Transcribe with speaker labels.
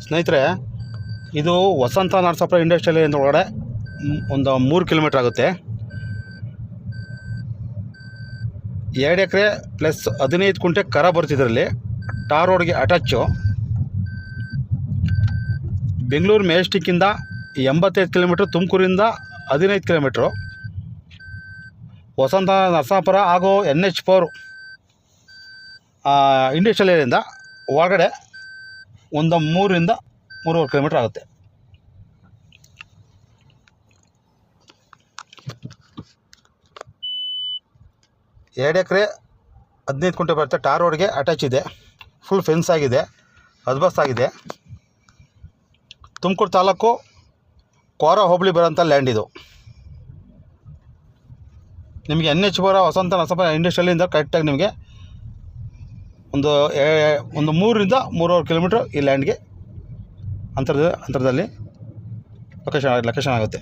Speaker 1: ಸ್ನೇಹಿತರೆ, ಇದು ವಸಂತ Narasapura industrial area ಒಳಗಡೆ ಒಂದು 3 ಕಿಲೋಮೀಟ್ರ್ ಆಗುತ್ತೆ. 2 ಎಕರೆ ಪ್ಲಸ್ 15 ಕುಂಟೆ ಕರ ಬರ್ತಿದ್ರಲ್ಲಿ. ಟಾರ್ ರೋಡ್ಗೆ ಅಟ್ಯಾಚು. ಬೆಂಗಳೂರು ಮೆಜೆಸ್ಟಿಕ್ಕಿಂದ 85 ಕಿಲೋಮೀಟ್ರ್, ತುಮಕೂರಿಂದ 15 ಕಿಲೋಮೀಟ್ರು. ವಸಂತ ನರಸಾಪುರ ಹಾಗೂ NH4 ಇಂಡಸ್ಟ್ರಿಯಲ್ ಏರಿಯಿಂದ ಒಳಗಡೆ ಒಂದು 3ರಿಂದ 3.5 ಕಿಲೋಮೀಟ್ರ್ ಆಗುತ್ತೆ. ಎರಡು ಎಕರೆ 15 ಕುಂಟೆ ಬರುತ್ತೆ. ಟಾರ್ ರೋಡ್ಗೆ ಅಟ್ಯಾಚ್ ಇದೆ. ಫುಲ್ ಫೆನ್ಸ್ ಆಗಿದೆ, ಹದ್ಬಸ್ತ್ ಆಗಿದೆ. ತುಮಕೂರು ತಾಲೂಕು ಕೋರ ಹೋಬಳಿ ಬರೋಂಥ ಲ್ಯಾಂಡ್ ಇದು. ನಿಮಗೆ NH4 ವಸಂತ ನರಸಾಪುರ ಇಂಡಸ್ಟ್ರಿಯಲಿಂದ ಕರೆಕ್ಟಾಗಿ ನಿಮಗೆ ಒಂದು 3ರಿಂದ 3.5 ಕಿಲೋಮೀಟ್ರ್ ಈ ಲ್ಯಾಂಡ್ಗೆ ಅಂತರದಲ್ಲಿ ಲೊಕೇಶನ್ ಆಗುತ್ತೆ.